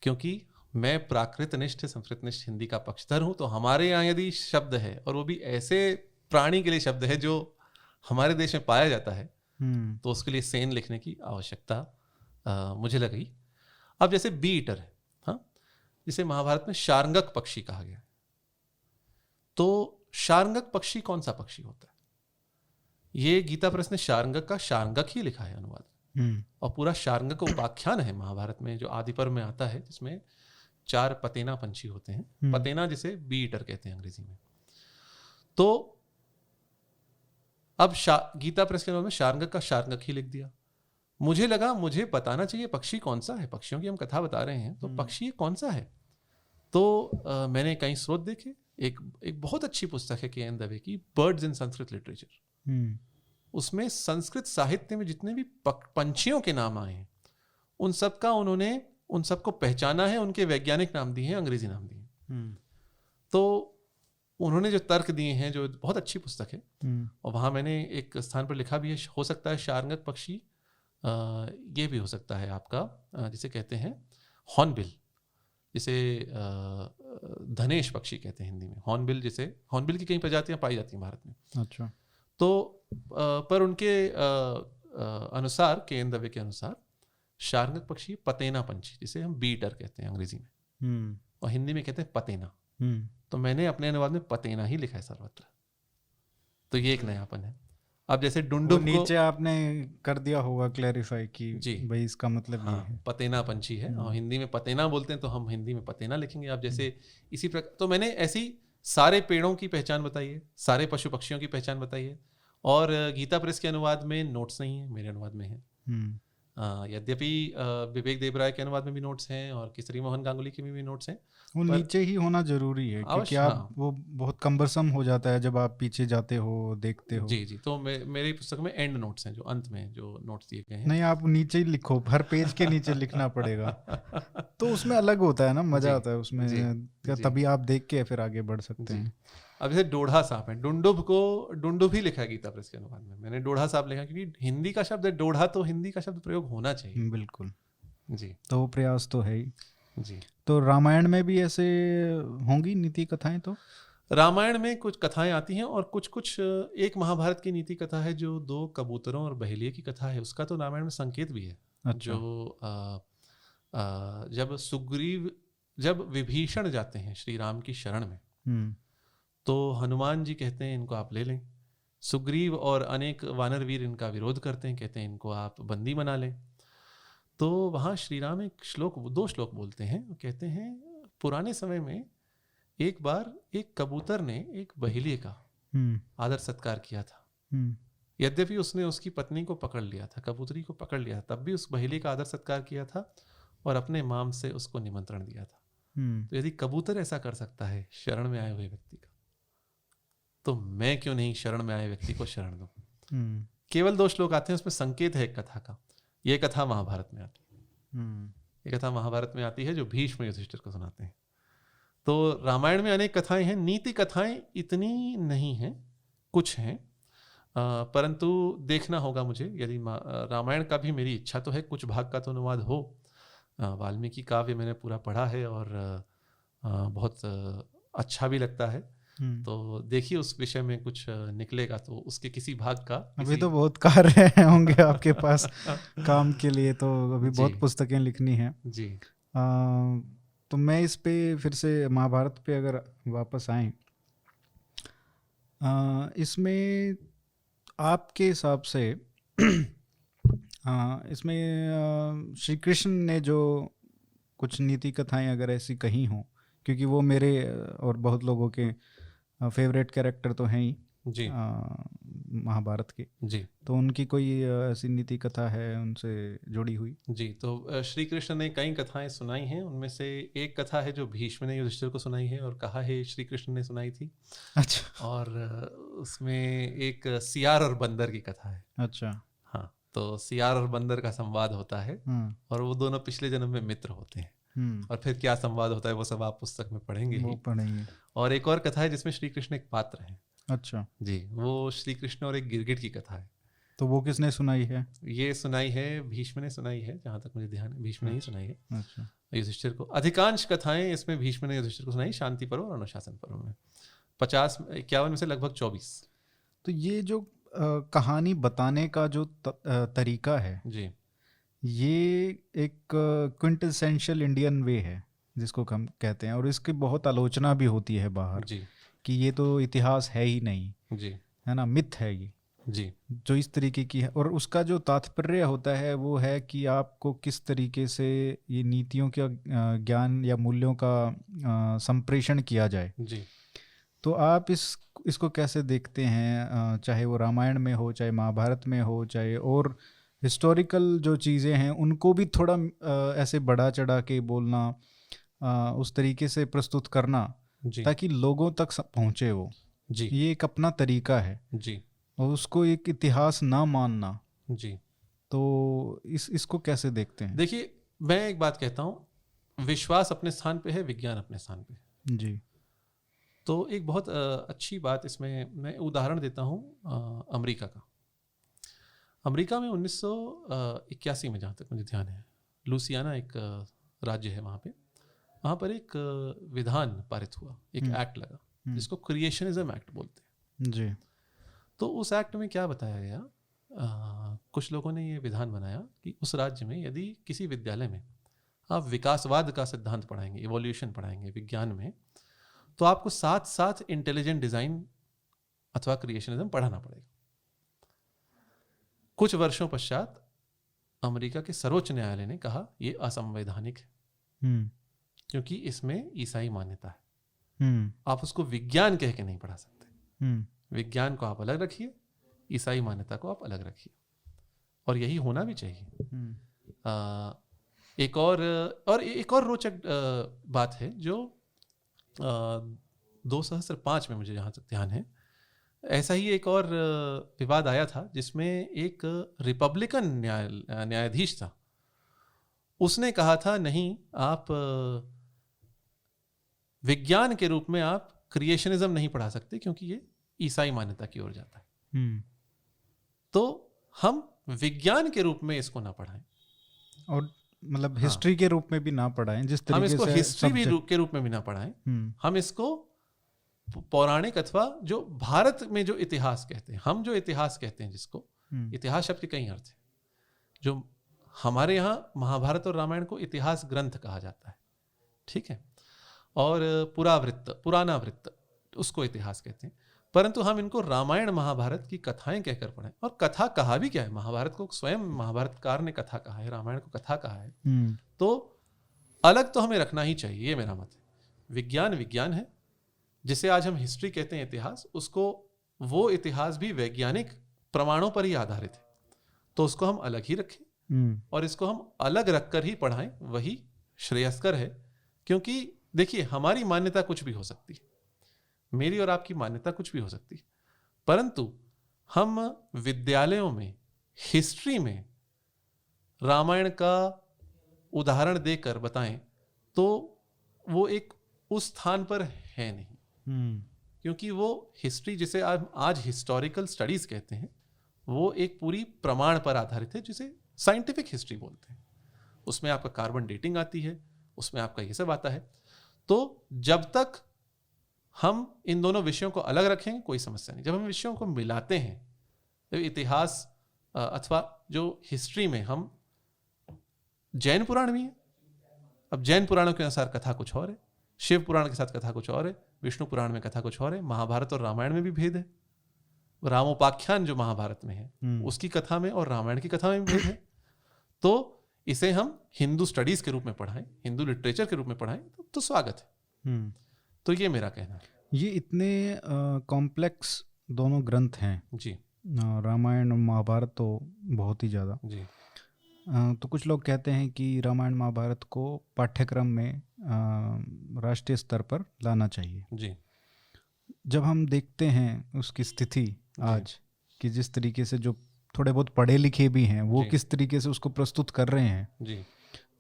क्योंकि मैं प्राकृतनिष्ठ संस्कृतनिष्ठ हिंदी का पक्षधर हूं। तो हमारे यहाँ यदि शब्द है, और वो भी ऐसे प्राणी के लिए शब्द है जो हमारे देश में पाया जाता है, तो उसके लिए सेन लिखने की आवश्यकता मुझे लगी। अब जैसे बी ईटर है, हाँ, जिसे महाभारत में शार्ंगक पक्षी कहा गया, तो शार्ंगक पक्षी कौन सा पक्षी होता है? ये गीता प्रेस ने शार्ंगक का शार्ंगक ही लिखा है अनुवाद, और पूरा शार्ंगक उपाख्यान है महाभारत में, जो आदि पर्व में आता है, जिसमें 4 पतेना पंछी होते हैं। पतेना जिसे बी ईटर कहते हैं अंग्रेजी में। तो अब गीता प्रेस के अनुवाद में शार्ंगक का शार्ंगक ही लिख दिया। मुझे लगा मुझे बताना चाहिए पक्षी कौन सा है, पक्षियों की हम कथा बता रहे हैं, तो पक्षी कौन सा है। तो मैंने कई स्रोत देखे, एक बहुत अच्छी पुस्तक है के.एन. दवे की, बर्ड्स इन संस्कृत लिटरेचर। उसमें संस्कृत साहित्य में जितने भी पंछियों के नाम आए हैं, उन सबको पहचाना है, उनके वैज्ञानिक नाम दिए हैं, अंग्रेजी नाम दिए हैं। तो उन्होंने जो तर्क दिए हैं, जो बहुत अच्छी पुस्तक है, और वहां मैंने एक स्थान पर लिखा भी है, हो सकता है शार्ंगक पक्षी ये भी हो सकता है आपका, जिसे कहते हैं हॉर्नबिल, जिसे धनेश पक्षी कहते हैं हिंदी में। हॉर्नबिल की कई प्रजातियां पाई जाती हैं भारत में। अच्छा। तो पर उनके अनुसार, के.एन. दवे के अनुसार, शार्ंगक पक्षी पतेना पंछी, जिसे हम बीटर कहते हैं अंग्रेजी में, और हिंदी में कहते हैं पतेना। तो मैंने अपने अनुवाद में पतेना ही लिखा है सर्वत्र। तो ये एक नयापन है। अब जैसे डुंडुब नीचे आपने कर दिया होगा क्लैरिफाई कि जी भाई इसका मतलब ये है, पतेना पंछी है, और हिंदी में पतेना बोलते हैं तो हम हिंदी में पतेना लिखेंगे। अब जैसे इसी प्रकार, तो मैंने ऐसी सारे पेड़ों की पहचान बताई है, सारे पशु पक्षियों की पहचान बताई है, और गीता प्रेस के अनुवाद में नोट्स नहीं है, मेरे अनुवाद में है। यद्यपि विवेक देबराय के अनुवाद में भी नोट्स हैं, और केसरी मोहन गांगुली के भी नोट्स हैं। वो नीचे ही होना जरूरी है, क्योंकि आप वो बहुत कम्बरसम हो जाता है जब आप पीछे जाते हो, देखते हो। जी। तो मेरी पुस्तक में एंड नोट्स हैं, जो अंत में जो नोट्स दिए गए हैं। नहीं, आप नीचे ही लिखो, हर पेज के नीचे लिखना पड़ेगा। तो उसमें अलग होता है ना, मजा आता है उसमें, तभी आप देख के फिर आगे बढ़ सकते हैं। अब जैसे डोढ़ा सांप है, डुंडुब को डुंडुब ही लिखा है गीता प्रेस के अनुवाद में, मैंने डोढ़ा सांप लिखा, क्योंकि हिंदी का शब्द है डोढ़ा, तो हिंदी का शब्द प्रयोग होना चाहिए। बिल्कुल जी। तो वो प्रयास तो है ही जी। तो रामायण में भी ऐसे होंगी नीति कथाएं? तो रामायण में कुछ कथाएं आती हैं, और कुछ एक महाभारत की नीति कथा है जो 2 कबूतरों और बहेलिए की कथा है, उसका तो रामायण में संकेत भी है। अच्छा। जो जब विभीषण जाते हैं श्री राम की शरण में, तो हनुमान जी कहते हैं इनको आप ले लें। सुग्रीव और अनेक वानर वीर इनका विरोध करते हैं, कहते हैं इनको आप बंदी बना लें। तो वहाँ श्री राम एक श्लोक, 2 श्लोक बोलते हैं, कहते हैं पुराने समय में एक बार एक कबूतर ने एक बहेलिए का आदर सत्कार किया था। यद्यपि उसने उसकी पत्नी को पकड़ लिया था, कबूतरी को पकड़ लिया, तब भी उस बहेलिए का आदर सत्कार किया था और अपने माम से उसको निमंत्रण दिया था। तो यदि कबूतर ऐसा कर सकता है शरण में आए हुए व्यक्ति का, तो मैं क्यों नहीं शरण में आए व्यक्ति को शरण दूं? केवल 2 श्लोक आते हैं, उसमें संकेत है एक कथा का। ये कथा महाभारत में आती है। ये कथा महाभारत में आती है जो भीष्म युधिष्ठिर को सुनाते हैं। तो रामायण में अनेक कथाएं हैं, नीति कथाएं इतनी नहीं हैं, कुछ हैं, परंतु देखना होगा मुझे। यदि रामायण का भी मेरी इच्छा तो है कुछ भाग का तो अनुवाद हो। वाल्मीकि काव्य मैंने पूरा पढ़ा है और बहुत अच्छा भी लगता है। तो देखिए उस विषय में कुछ निकलेगा तो उसके किसी भाग का। अभी तो बहुत कार्य होंगे आपके पास काम के लिए, तो अभी बहुत पुस्तकें लिखनी है जी। तो मैं इस पे फिर से महाभारत पे अगर वापस आए, इसमें आपके हिसाब से इसमें श्री कृष्ण ने जो कुछ नीति कथाएं अगर ऐसी कही हों, क्योंकि वो मेरे और बहुत लोगों के फेवरेट कैरेक्टर तो हैं ही जी महाभारत के जी, तो उनकी कोई ऐसी नीति कथा है उनसे जुड़ी हुई? जी, तो श्री कृष्ण ने कई कथाएं सुनाई हैं, उनमें से एक कथा है जो भीष्म ने युधिष्ठिर को सुनाई है और कहा है श्री कृष्ण ने सुनाई थी। अच्छा। और उसमें एक सियार और बंदर की कथा है। अच्छा। हाँ, तो सियार और बंदर का संवाद होता है और वो दोनों पिछले जन्म में मित्र होते हैं। और फिर क्या संवाद होता है वो सब आप पुस्तक में पढ़ेंगे ही। और एक और कथा है जिसमें श्री कृष्ण एक पात्र है। अच्छा जी, वो श्री कृष्ण और एक गिरगिट की कथा है। तो वो किसने सुनाई है? ये सुनाई है भीष्म ने सुनाई है, जहां तक मुझे ध्यान है भीष्म ने ही सुनाई है। अच्छा। युधिष्ठिर को अधिकांश कथाएं इसमें भीष्म ने युधिष्ठिर को सुनाई, शांति पर्व और अनुशासन पर्व में 50-51 में से लगभग 24। तो ये जो कहानी बताने का जो तरीका है जी, ये एक क्विंटेसेंशियल इंडियन वे है जिसको हम कहते हैं, और इसकी बहुत आलोचना भी होती है बाहर जी, कि ये तो इतिहास है ही नहीं जी, है ना, मिथ है ये जी, जो इस तरीके की है। और उसका जो तात्पर्य होता है वो है कि आपको किस तरीके से ये नीतियों का ज्ञान या मूल्यों का संप्रेषण किया जाए। जी। तो आप इसको कैसे देखते हैं, चाहे वो रामायण में हो, चाहे महाभारत में हो, चाहे और हिस्टोरिकल जो चीज़ें हैं उनको भी थोड़ा ऐसे बढ़ा चढ़ा के बोलना, उस तरीके से प्रस्तुत करना ताकि लोगों तक पहुँचे वो जी, ये एक अपना तरीका है जी, और उसको एक इतिहास ना मानना जी। तो इसको कैसे देखते हैं? देखिए, मैं एक बात कहता हूँ, विश्वास अपने स्थान पे है, विज्ञान अपने स्थान पे जी। तो एक बहुत अच्छी बात इसमें मैं उदाहरण देता हूँ अमेरिका का। अमेरिका में 1981 में, जहाँ तक मुझे ध्यान है, लुसियाना एक राज्य है, वहाँ पर एक विधान पारित हुआ, एक एक्ट लगा जिसको क्रिएशनिज्म एक्ट बोलते हैं जी। तो उस एक्ट में क्या बताया गया, कुछ लोगों ने ये विधान बनाया कि उस राज्य में यदि किसी विद्यालय में आप विकासवाद का सिद्धांत पढ़ाएंगे, इवोल्यूशन पढ़ाएंगे विज्ञान में, तो आपको साथ साथ इंटेलिजेंट डिजाइन अथवा क्रिएशनिज्म पढ़ाना पड़ेगा। कुछ वर्षों पश्चात अमेरिका के सर्वोच्च न्यायालय ने कहा ये असंवैधानिक है, क्योंकि इसमें ईसाई मान्यता है। आप उसको विज्ञान कह के नहीं पढ़ा सकते। विज्ञान को आप अलग रखिए, ईसाई मान्यता को आप अलग रखिए, और यही होना भी चाहिए। एक और रोचक बात है जो 2005 में मुझे जहाँ तक ध्यान है, ऐसा ही एक और विवाद आया था जिसमें एक रिपब्लिकन न्यायाधीश था। उसने कहा था नहीं, आप विज्ञान के रूप में आप क्रिएशनिज्म नहीं पढ़ा सकते क्योंकि ये ईसाई मान्यता की ओर जाता है। तो हम विज्ञान के रूप में इसको ना पढ़ाएं, और मतलब हिस्ट्री के रूप में भी ना पढ़ाएं, जिस तरीके हम इसको से हिस्ट्री भी के रूप में भी ना पढ़ाएं। हम इसको पौराणिक अथवा जो भारत में जो इतिहास कहते हैं, हम जो इतिहास कहते हैं, जिसको इतिहास शब्द के कई अर्थ है, जो हमारे यहाँ महाभारत और रामायण को इतिहास ग्रंथ कहा जाता है, ठीक है, और पुराना वृत्त उसको इतिहास कहते हैं, परंतु हम इनको रामायण महाभारत की कथाएं कहकर पढ़ें। और कथा कहा भी क्या है, महाभारत को स्वयं महाभारतकार ने कथा कहा है, रामायण को कथा कहा है। तो अलग तो हमें रखना ही चाहिए, ये मेरा मत है। विज्ञान विज्ञान है, जिसे आज हम हिस्ट्री कहते हैं, इतिहास, उसको वो इतिहास भी वैज्ञानिक प्रमाणों पर ही आधारित है, तो उसको हम अलग ही रखें और इसको हम अलग रखकर ही पढ़ाएं, वही श्रेयस्कर है। क्योंकि देखिए, हमारी मान्यता कुछ भी हो सकती है, मेरी और आपकी मान्यता कुछ भी हो सकती है, परंतु हम विद्यालयों में हिस्ट्री में रामायण का उदाहरण देकर बताएं तो वो एक उस स्थान पर है नहीं। क्योंकि वो हिस्ट्री, जिसे आज हिस्टोरिकल स्टडीज कहते हैं, वो एक पूरी प्रमाण पर आधारित है, जिसे साइंटिफिक हिस्ट्री बोलते हैं। उसमें आपका कार्बन डेटिंग आती है, उसमें आपका ये सब आता है। तो जब तक हम इन दोनों विषयों को अलग रखेंगे कोई समस्या नहीं। जब हम विषयों को मिलाते हैं, तो इतिहास अथवा जो हिस्ट्री में हम जैन पुराण भी है, अब जैन पुराणों के अनुसार कथा कुछ और है, शिव पुराण के साथ कथा कुछ और है, विष्णु पुराण में कथा कुछ और है, महाभारत और रामायण में भी भेद है, रामोपाख्यान जो महाभारत में है उसकी कथा में और रामायण की कथा में भी भेद है। तो इसे हम हिंदू स्टडीज के रूप में पढ़ाएं, हिंदू लिटरेचर के रूप में पढ़ाएं तो स्वागत है। तो ये मेरा कहना है। ये इतने कॉम्प्लेक्स दोनों ग्रंथ हैं जी, रामायण और महाभारत तो बहुत ही ज़्यादा जी। तो कुछ लोग कहते हैं कि रामायण महाभारत को पाठ्यक्रम में राष्ट्रीय स्तर पर लाना चाहिए। जी। जब हम देखते हैं उसकी स्थिति आज कि जिस तरीके से जो थोड़े बहुत पढ़े लिखे भी हैं वो किस तरीके से उसको प्रस्तुत कर रहे हैं जी,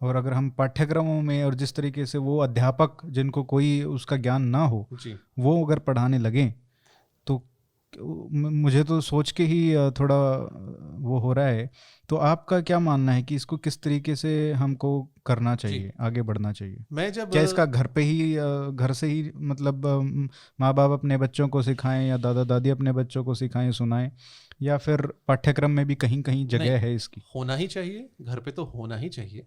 और अगर हम पाठ्यक्रमों में और जिस तरीके से वो अध्यापक जिनको कोई उसका ज्ञान ना हो जी, वो अगर पढ़ाने लगें तो मुझे तो सोच के ही थोड़ा वो हो रहा है। तो आपका क्या मानना है कि इसको किस तरीके से हमको करना चाहिए, आगे बढ़ना चाहिए? मैं जब क्या इसका घर पे ही घर से ही मतलब माँ बाप अपने बच्चों को सिखाएं या दादा दादी अपने बच्चों को सिखाएं सुनाएं, या फिर पाठ्यक्रम में भी कहीं कहीं जगह है इसकी? होना ही चाहिए, घर पे तो होना ही चाहिए।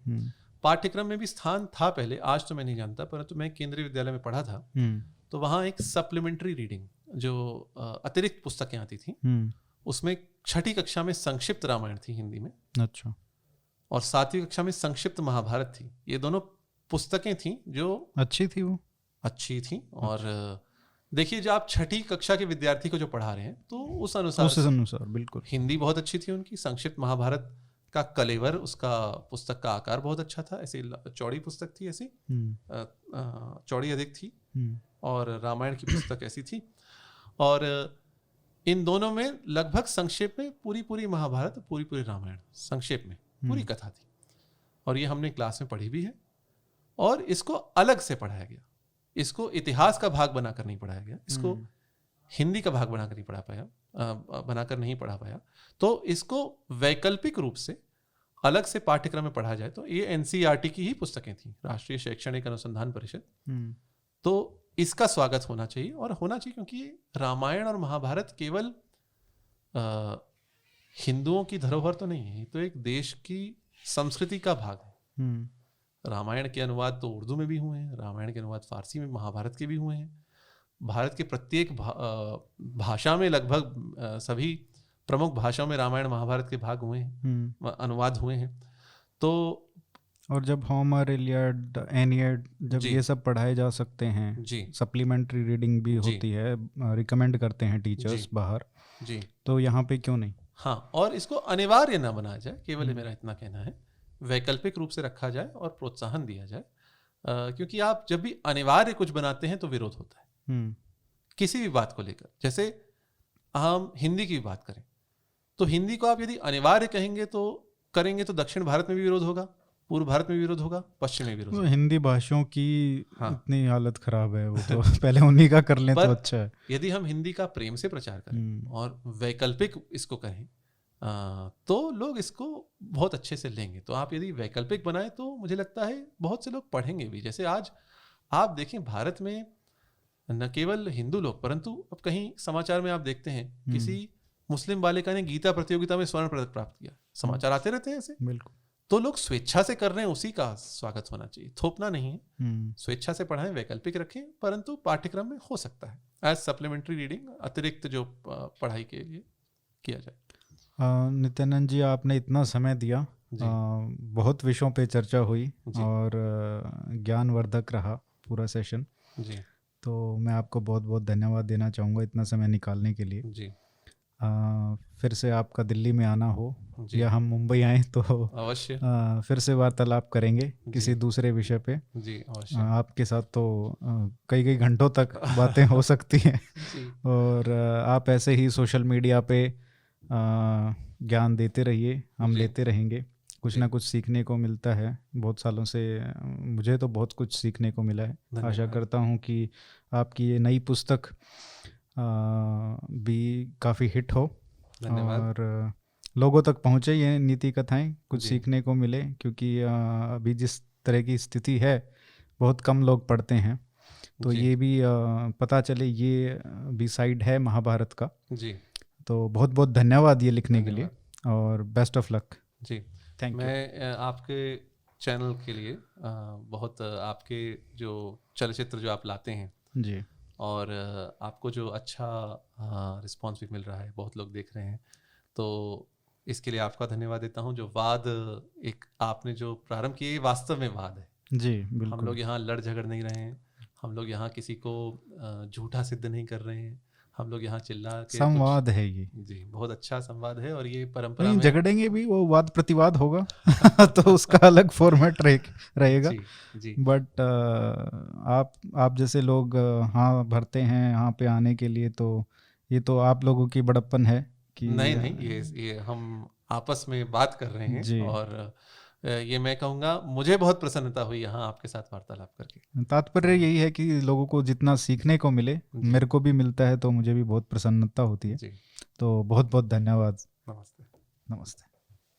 पाठ्यक्रम में भी स्थान था पहले, आज तो मैं नहीं जानता, परंतु मैं केंद्रीय विद्यालय में पढ़ा था तो वहाँ एक सप्लीमेंट्री रीडिंग जो अतिरिक्त पुस्तकें आती थी उसमें 6ठी कक्षा में संक्षिप्त रामायण थी हिंदी में, अच्छा, और 7वीं कक्षा में संक्षिप्त महाभारत थी। ये दोनों पुस्तकें थी जो अच्छी थी, वो अच्छी थी। और देखिए, जो आप 6ठी कक्षा के विद्यार्थी को जो पढ़ा रहे हैं तो उस अनुसार बिल्कुल हिंदी बहुत अच्छी थी उनकी। संक्षिप्त महाभारत का कलेवर, उसका पुस्तक का आकार बहुत अच्छा था, ऐसी चौड़ी पुस्तक थी, ऐसी चौड़ी अधिक थी, और रामायण की पुस्तक ऐसी थी। और इन दोनों में लगभग संक्षेप में पूरी महाभारत, पूरी रामायण संक्षेप में पूरी कथा थी, और ये हमने क्लास में पढ़ी भी है। और इसको अलग से पढ़ाया गया, इसको इतिहास का भाग बनाकर नहीं पढ़ाया गया, इसको हिंदी का भाग बनाकर नहीं पढ़ा पाया। तो इसको वैकल्पिक रूप से अलग से पाठ्यक्रम में पढ़ा जाए तो ये एनसीईआरटी की ही पुस्तकें थी, राष्ट्रीय शैक्षणिक अनुसंधान परिषद। तो इसका स्वागत होना चाहिए, और होना चाहिए क्योंकि रामायण और महाभारत केवल हिंदुओं की धरोहर तो नहीं है, तो एक देश की संस्कृति का भाग है। रामायण के अनुवाद तो उर्दू में भी हुए हैं, रामायण के अनुवाद फारसी में, महाभारत के भी हुए हैं। भारत के प्रत्येक भाषा में लगभग सभी प्रमुख भाषाओं में रामायण महाभारत के भाग हुए हैं, अनुवाद हुए हैं। तो और जब होमर, इलियड, एनियड जब ये सब पढ़ाए जा सकते हैं जी, सप्लीमेंट्री रीडिंग भी होती है, रिकमेंड करते हैं टीचर्स बाहर जी, तो यहाँ पे क्यों नहीं? हाँ, और इसको अनिवार्य ना बनाया जाए, केवल मेरा इतना कहना है, वैकल्पिक रूप से रखा जाए और प्रोत्साहन दिया जाए, क्योंकि आप जब भी अनिवार्य कुछ बनाते हैं तो विरोध होता है किसी भी बात को लेकर। जैसे हम हिंदी की बात करें तो हिंदी को आप यदि अनिवार्य करेंगे तो दक्षिण भारत में भी विरोध होगा, पूर्व भारत में भी विरोध होगा, पश्चिम में भी विरोध होगा। हिंदी भाषाओं की इतनी हालत खराब है, वो तो पहले उन्हीं का कर लें तो अच्छा है। यदि हम हिंदी का प्रेम से प्रचार करें और वैकल्पिक इसको करें तो लोग इसको बहुत अच्छे से लेंगे। तो आप यदि वैकल्पिक बनाए तो मुझे लगता है बहुत से लोग पढ़ेंगे भी। जैसे आज आप देखें, भारत में न केवल हिंदू लोग, परंतु अब कहीं समाचार में आप देखते हैं किसी मुस्लिम बालिका ने गीता प्रतियोगिता में स्वर्ण पदक प्राप्त किया, समाचार आते रहते हैं ऐसे। बिल्कुल, तो लोग स्वेच्छा से कर रहे हैं, उसी का स्वागत होना चाहिए, थोपना नहीं है। स्वेच्छा से पढ़ाएं, वैकल्पिक रखें, परंतु पाठ्यक्रम में हो सकता है एज सप्लीमेंट्री रीडिंग, अतिरिक्त जो पढ़ाई के लिए किया जाए। नित्यानंद जी, आपने इतना समय दिया, बहुत विषयों पे चर्चा हुई और ज्ञानवर्धक रहा पूरा सेशन जी। तो मैं आपको बहुत बहुत धन्यवाद देना चाहूँगा इतना समय निकालने के लिए जी। फिर से आपका दिल्ली में आना हो या हम मुंबई आए तो अवश्य फिर से वार्तालाप करेंगे किसी दूसरे विषय पे जी। अवश्य आपके साथ तो कई घंटों तक बातें हो सकती हैं और आप ऐसे ही सोशल मीडिया पे ज्ञान देते रहिए, हम लेते रहेंगे। कुछ ना कुछ सीखने को मिलता है, बहुत सालों से मुझे तो बहुत कुछ सीखने को मिला है। आशा करता हूँ कि आपकी ये नई पुस्तक भी काफ़ी हिट हो और लोगों तक पहुँचे ये नीति कथाएं, कुछ सीखने को मिले, क्योंकि अभी जिस तरह की स्थिति है बहुत कम लोग पढ़ते हैं, तो ये भी पता चले ये भी साइड है महाभारत का जी। तो बहुत बहुत धन्यवाद ये लिखने के लिए और बेस्ट ऑफ लक जी। Thank you. मैं आपके चैनल के लिए बहुत, आपके जो चलचित्र जो आप लाते हैं जी, और आपको जो अच्छा रिस्पॉन्स भी मिल रहा है, बहुत लोग देख रहे हैं, तो इसके लिए आपका धन्यवाद देता हूं। जो वाद एक आपने जो प्रारंभ किए, वास्तव में वाद है जी, बिल्कुल। हम लोग यहाँ लड़ झगड़ नहीं रहे हैं, हम लोग यहाँ किसी को झूठा सिद्ध नहीं कर रहे हैं, हम लोग यहाँ चिल्ला के संवाद है ये जी, बहुत अच्छा संवाद है। और ये परंपरा में झगड़ेंगे भी, वो वाद प्रतिवाद होगा तो उसका अलग फॉर्मेट रहेगा जी। बट आप जैसे लोग हाँ भरते हैं यहाँ पे आने के लिए, तो ये तो आप लोगों की बड़प्पन है कि नहीं ये हम आपस में बात कर रहे हैं और ये मैं कहूँगा मुझे बहुत प्रसन्नता हुई यहाँ आपके साथ वार्तालाप करके। तात्पर्य यही है कि लोगों को जितना सीखने को मिले, मेरे को भी मिलता है, तो मुझे भी बहुत प्रसन्नता होती है। तो बहुत बहुत धन्यवाद। नमस्ते। नमस्ते।